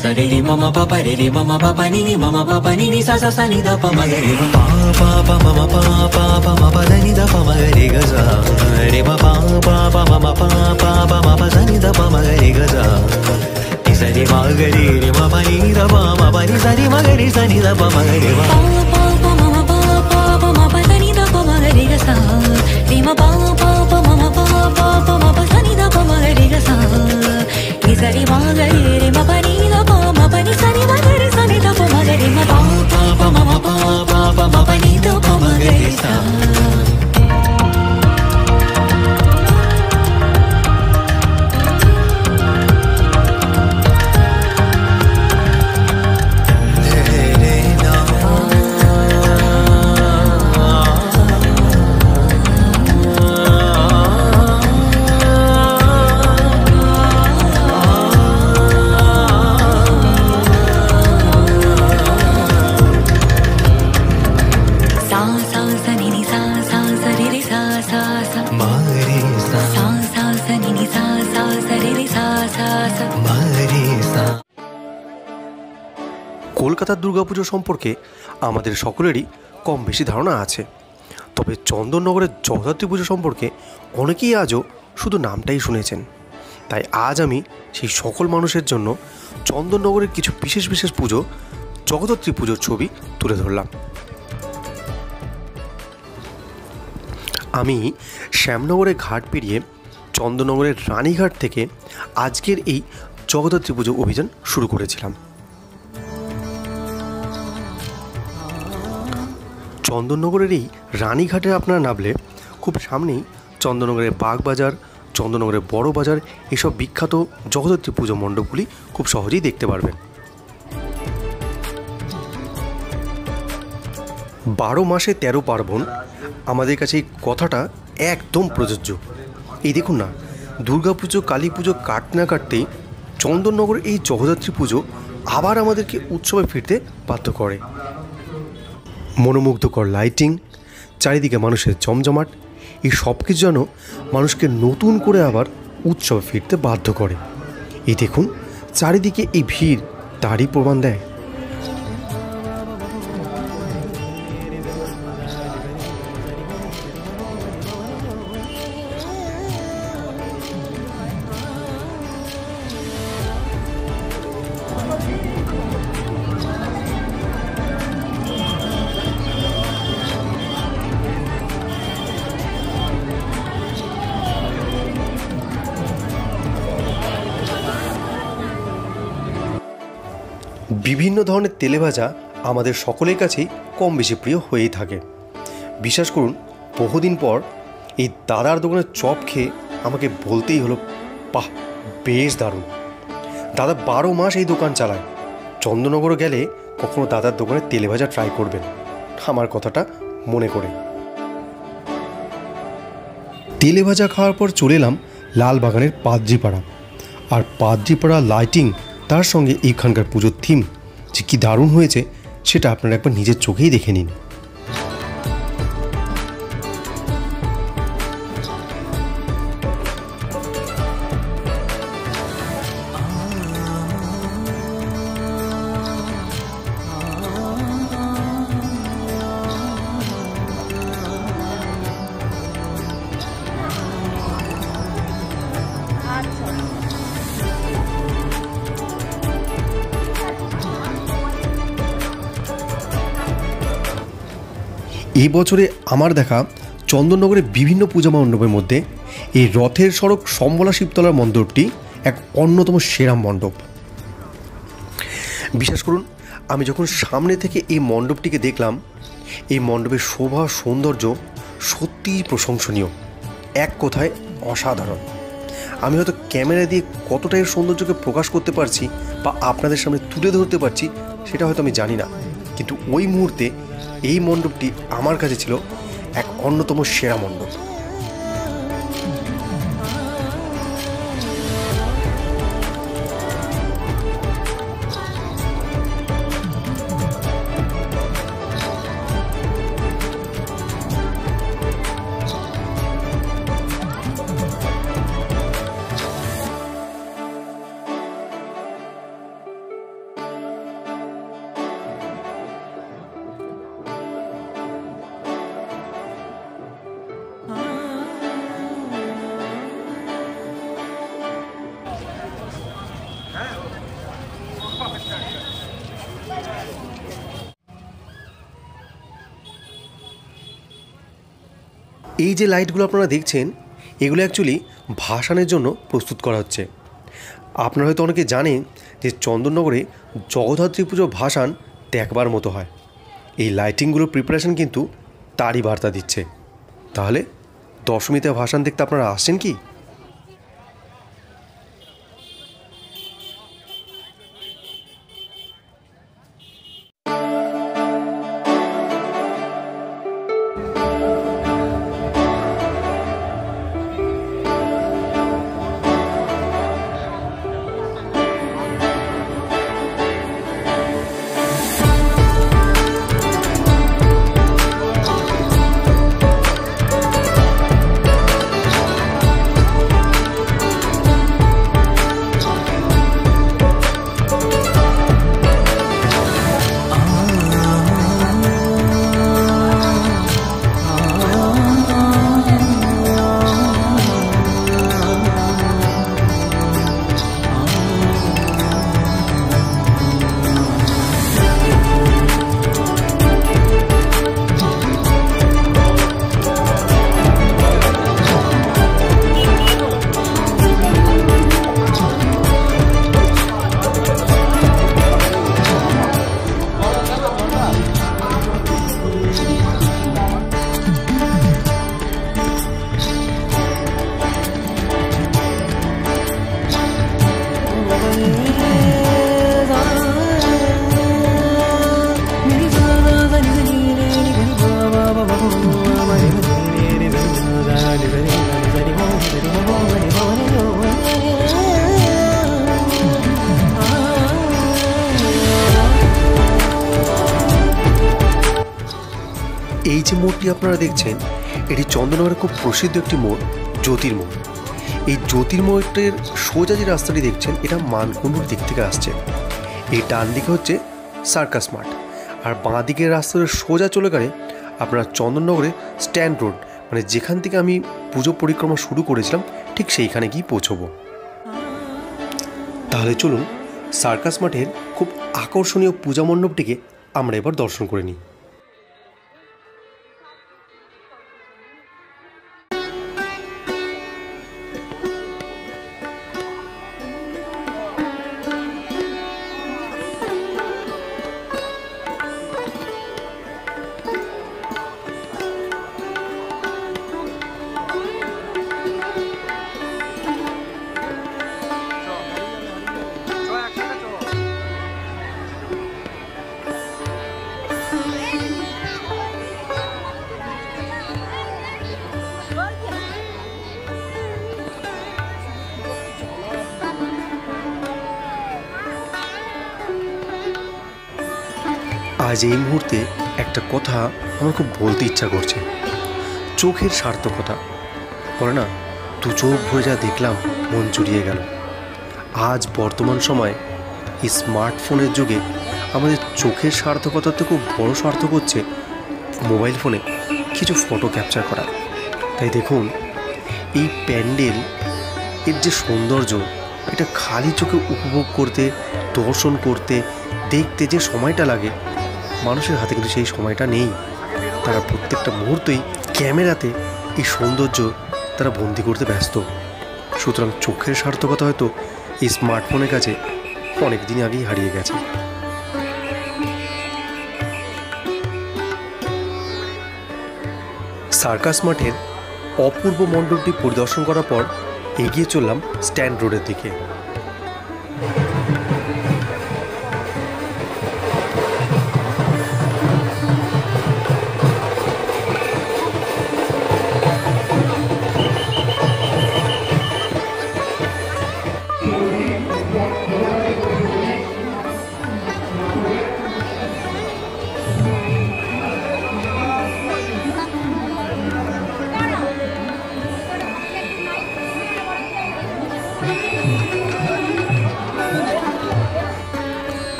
Sare re mama papa re re mama papa ni ni sa sa sa ni da pa ma re pa pa pa mama pa pa pa ma pa ni da pa ma re ga sa re ma pa pa pa mama pa pa pa ma pa ni da pa ma re ga sa ni sa re ma ga re ma pa ni da pa ma pa ni sa re ma ga re sa ni da pa ma re pa pa pa mama pa pa ma pa ni da pa ma re ga sa re ma pa pa mama pa pa ma pa ni da pa ma re ga sa ni sa re ma ga re ma pa ni Pani sani magare sani da pa magare ma pa pa mama pa pa ma pani da pa magare sa কলকাতার দুর্গাপুজো সম্পর্কে আমাদের সকলেরই কম বেশি ধারণা আছে, তবে চন্দননগরের জগদ্ধাত্রী পুজো সম্পর্কে অনেকেই আজও শুধু নামটাই শুনেছেন। তাই আজ আমি সেই সকল মানুষের জন্য চন্দননগরের কিছু বিশেষ বিশেষ পুজো, জগদ্ধাত্রী পুজোর ছবি তুলে ধরলাম। আমি শ্যামনগরের ঘাট পেরিয়ে চন্দননগরের রানীঘাট থেকে আজকের এই জগদ্ধাত্রী পুজো অভিযান শুরু করেছিলাম। চন্দননগরের এই রানীঘাটে আপনারা নামলে খুব সামনেই চন্দননগরের বাগবাজার, চন্দননগরের বড় বাজার, এসব বিখ্যাত জগদ্ধাত্রী পুজো মণ্ডপগুলি খুব সহজেই দেখতে পারবেন। 12 মাসে 13 পার্বণ, আমাদের কাছে এই কথাটা একদম প্রযোজ্য। এই দেখুন না, দুর্গাপুজো, কালী পুজো কাটতে না কাটতেই চন্দননগরের এই জগদ্ধাত্রী পুজো আবার আমাদেরকে উৎসবে ফিরতে বাধ্য করে। মনোমুগ্ধকর লাইটিং, চারিদিকে মানুষের জমজমাট, এই সব কিছু যেন মানুষকে নতুন করে আবার উৎসবে ফিরতে বাধ্য করে। এই দেখুন চারিদিকে এই ভিড় তারই প্রমাণ দেয়। বিভিন্ন ধরনের তেলেভাজা আমাদের সকলের কাছেই কম বেশি প্রিয় হয়েই থাকে। বিশ্বাস করুন, বহুদিন পর এই দাদার দোকানের চপ খেয়ে আমাকে বলতেই হলো, বাহ বেশ দারুণ। দাদা 12 মাস এই দোকান চালায়। চন্দননগরে গেলে কখনো দাদার দোকানের তেলেভাজা ট্রাই করবেন, আমার কথাটা মনে করে। তেলেভাজা খাওয়ার পর চলে এলাম লালবাগানের পাদ্রিপাড়া। আর পাদ্রিপাড়া লাইটিং, তার সঙ্গে এইখানকার পুজোর থিম যে কী দারুণ হয়েছে সেটা আপনারা একবার নিজের চোখেই দেখে নিন। এই বছরে আমার দেখা চন্দননগরের বিভিন্ন পূজা মণ্ডপের মধ্যে এই রথের সড়ক সম্বলা শিবতলার মণ্ডপটি এক অন্যতম সেরা মণ্ডপ। বিশ্বাস করুন, আমি যখন সামনে থেকে এই মণ্ডপটিকে দেখলাম, এই মণ্ডপের শোভা সৌন্দর্য সত্যিই প্রশংসনীয়, এক কথায় অসাধারণ। আমি হয়তো ক্যামেরা দিয়ে কতটা এর সৌন্দর্যকে প্রকাশ করতে পারছি বা আপনাদের সামনে তুলে ধরতে পারছি সেটা হয়তো আমি জানি না, কিন্তু ওই মুহূর্তে এই মণ্ডপটি আমার কাছে ছিল এক অন্যতম সেরা মণ্ডপ। এই যে লাইটগুলো আপনারা দেখছেন, এগুলো অ্যাকচুয়ালি ভাসানের জন্য প্রস্তুত করা হচ্ছে। আপনারা হয়তো অনেকে জানেন যে চন্দননগরে জগদ্ধাত্রী পুজো ভাসান দেখবার মতো হয়। এই লাইটিংগুলোর প্রিপারেশন কিন্তু তারই বার্তা দিচ্ছে। তাহলে দশমীতে ভাসান দেখতে আপনারা আসছেন কি? এই যে মোড়টি আপনারা দেখছেন, এটি চন্দননগরের খুব প্রসিদ্ধ একটি মোড়, জ্যোতির্মোড়। এই জ্যোতির্মোড়ের সোজা যে রাস্তাটি দেখছেন, এটা মানকুণ্ডুর দিক থেকে আসছে। এই ডান দিকে হচ্ছে সার্কাস মাঠ, আর বাঁ দিকের রাস্তার সোজা চলে গেলে আপনারা চন্দননগরে স্ট্যান্ড রোড, মানে যেখান থেকে আমি পুজো পরিক্রমা শুরু করেছিলাম ঠিক সেইখানে গিয়ে পৌঁছবো। তাহলে চলুন সার্কাস মাঠের খুব আকর্ষণীয় পূজা মণ্ডপটিকে আমরা এবার দর্শন করে নিই। আজ এই মুহূর্তে একটা কথা আমার খুব বলতে ইচ্ছা করছে। চোখের সার্থকতা বলে না, দু চোখ ভরে যা দেখলাম মন জুড়িয়ে গেল। আজ বর্তমান সময় এই স্মার্টফোনের যুগে আমাদের চোখের সার্থকতার থেকে খুব বড় সার্থক হচ্ছে মোবাইল ফোনে কিছু ফটো ক্যাপচার করা। তাই দেখুন, এই প্যান্ডেল এর যে সৌন্দর্য, এটা খালি চোখে উপভোগ করতে, দর্শন করতে, দেখতে যে সময়টা লাগে, মানুষের হাতে কিন্তু সেই সময়টা নেই। তারা প্রত্যেকটা মুহূর্তেই ক্যামেরাতে এই সৌন্দর্য তারা বন্দি করতে ব্যস্ত। সুতরাং চোখের সার্থকতা হয়তো এই স্মার্টফোনের কাছে অনেক দিন আগেই হারিয়ে গেছে। সার্কাস মাঠের অপূর্ব মণ্ডপটি পরিদর্শন করার পর এগিয়ে চললাম স্ট্যান্ড রোডের দিকে।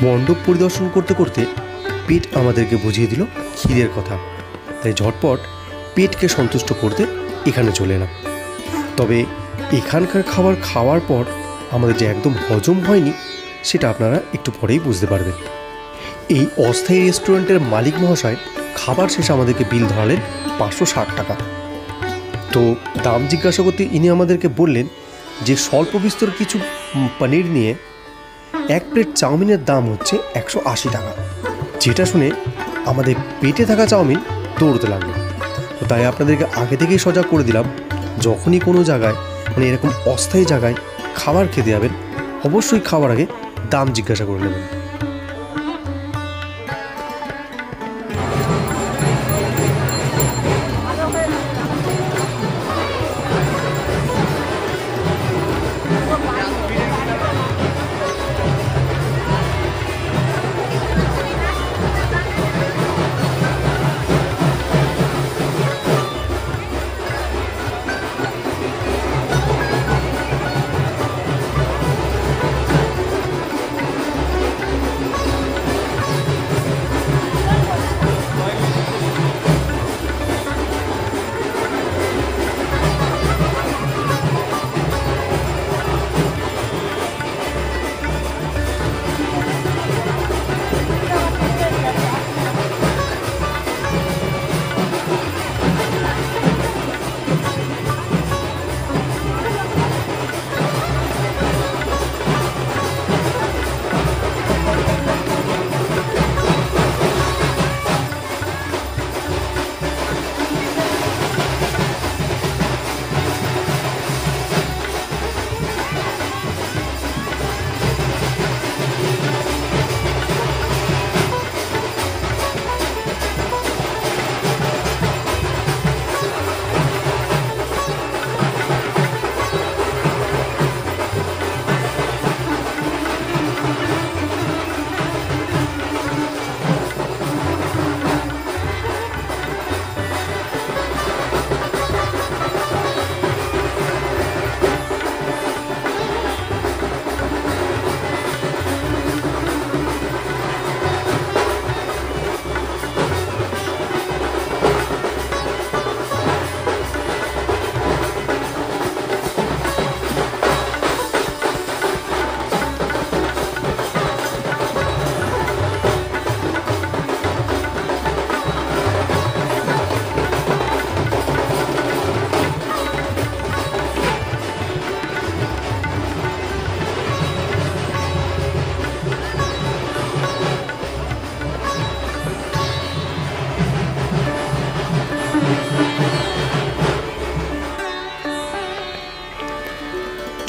মণ্ডপ পরিদর্শন করতে করতে পেট আমাদেরকে বুঝিয়ে দিল খিদের কথা। তাই ঝটপট পেটকে সন্তুষ্ট করতে এখানে চলে এলাম। তবে এখানকার খাবার খাওয়ার পর আমাদের যে একদম হজম হয়নি, সেটা আপনারা একটু পরেই বুঝতে পারবেন। এই অস্থায়ী রেস্টুরেন্টের মালিক মহাশয় খাবার শেষে আমাদেরকে বিল ধরালেন 560 টাকা। তো দাম জিজ্ঞাসা করতে ইনি আমাদেরকে বললেন যে স্বল্প বিস্তর কিছু পনির নিয়ে 1 প্লেট চাউমিনের দাম হচ্ছে 180 টাকা। যেটা শুনে আমাদের পেটে থাকা চাউমিন দৌড়তে লাগলো। তো তাই আপনাদেরকে আগে থেকেই সজাগ করে দিলাম, যখনই কোনো জায়গায় মানে এরকম অস্থায়ী জায়গায় খাবার খেতে যাবেন অবশ্যই খাবার আগে দাম জিজ্ঞাসা করে নেবেন।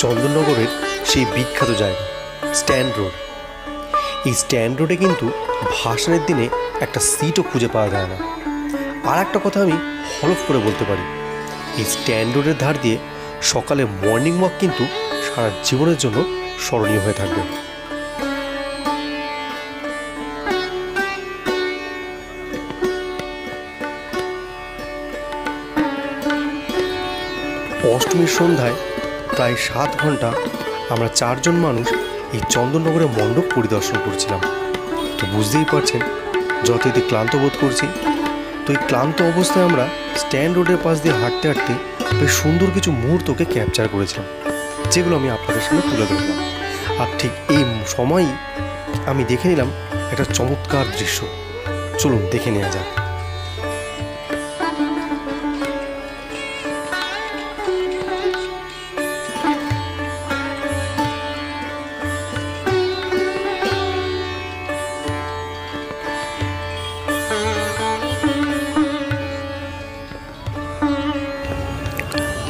চন্দননগরের সেই বিখ্যাত জায়গা স্ট্যান্ড রোড। এই স্ট্যান্ড রোডে কিন্তু ভাসানের দিনে একটা সিটও খুঁজে পাওয়া যায় না। আর একটা কথা আমি হলফ করে বলতে পারি, এই স্ট্যান্ড রোডের ধার দিয়ে সকালে মর্নিং ওয়াক কিন্তু সারা জীবনের জন্য স্মরণীয় হয়ে থাকবে। অষ্টমীর সন্ধ্যায় প্রায় 7 ঘন্টা আমরা 4 জন মানুষ এই চন্দননগরের মণ্ডপ পরিদর্শন করছিলাম। তো বুঝতেই পারছেন যতই ক্লান্ত বোধ করছি। তো এই ক্লান্ত অবস্থায় আমরা স্ট্যান্ড রোডের পাশ দিয়ে হাঁটতে হাঁটতে বেশ সুন্দর কিছু মুহূর্তকে ক্যাপচার করেছিলাম, যেগুলো আমি আপনাদের সামনে তুলে ধরলাম। আর ঠিক এই সময়ই আমি দেখে নিলাম একটা চমৎকার দৃশ্য। চলুন দেখে নেওয়া যাক।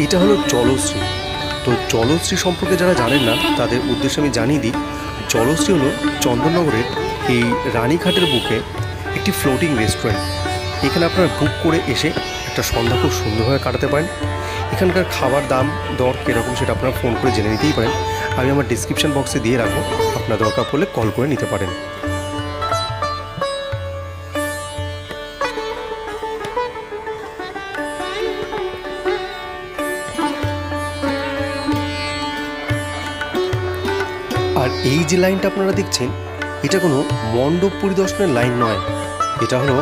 এটা হলো জলশ্রী। তো জলশ্রী সম্পর্কে যারা জানেন না তাদের উদ্দেশ্যে আমি জানিয়ে দিই, জলশ্রী হলো চন্দননগরের এই রানীঘাটের বুকে একটি ফ্লোটিং রেস্টুরেন্ট। এখানে আপনারা বুক করে এসে একটা সন্ধ্যা খুব সুন্দরভাবে কাটাতে পারেন। এখানকার খাবার দাম দর কীরকম সেটা আপনারা ফোন করে জেনে নিতেই পারেন। আমি আমার ডিসক্রিপশান বক্সে দিয়ে রাখবো, আপনার দরকার পড়লে কল করে নিতে পারেন। আর এই যে লাইনটা আপনারা দেখছেন, এটা কোনো মণ্ডপ পরিদর্শনের লাইন নয়, এটা হলো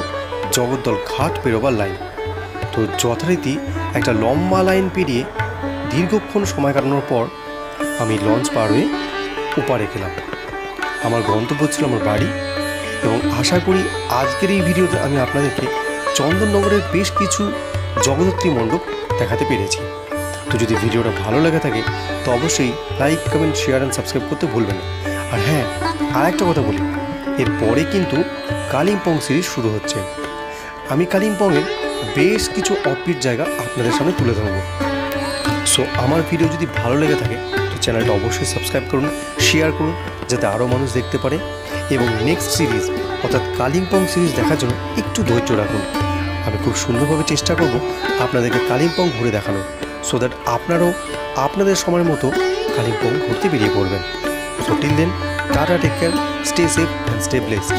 জগদ্দল ঘাট পেরোবার লাইন। তো যথারীতি একটা লম্বা লাইন পেরিয়ে দীর্ঘক্ষণ সময় কাটানোর পর আমি লঞ্চ পার হয়ে ওপারে গেলাম। আমার গন্তব্য ছিল আমার বাড়ি, এবং আশা করি আজকের এই ভিডিওতে আমি আপনাদেরকে চন্দননগরের বেশ কিছু জগদ্ধাত্রী মণ্ডপ দেখাতে পেরেছি। তো যদি ভিডিওটা ভালো লেগে থাকে তো অবশ্যই like, comment, share and subscribe করতে ভুলবেন না। আর হ্যাঁ, আর একটা কথা বলি, এরপরে কিন্তু কালিম্পং সিরিজ শুরু হচ্ছে। আমি কালিম্পংয়ের বেশ কিছু অফবিট জায়গা আপনাদের সামনে তুলে ধরবো। সো আমার ভিডিও যদি ভালো লেগে থাকে তো চ্যানেলটা অবশ্যই সাবস্ক্রাইব করুন, শেয়ার করুন, যাতে আরও মানুষ দেখতে পারে। এবং নেক্সট সিরিজ অর্থাৎ কালিম্পং সিরিজ দেখার জন্য একটু ধৈর্য রাখুন। আমি খুব সুন্দরভাবে চেষ্টা করব আপনাদেরকে কালিম্পং ঘুরে দেখানো, সো দ্যাট আপনারাও আপনাদের সময়ের মতো কালিম্পং ঘুরতে বেরিয়ে পড়বেন। So till then, tata, take care, stay safe and stay blessed.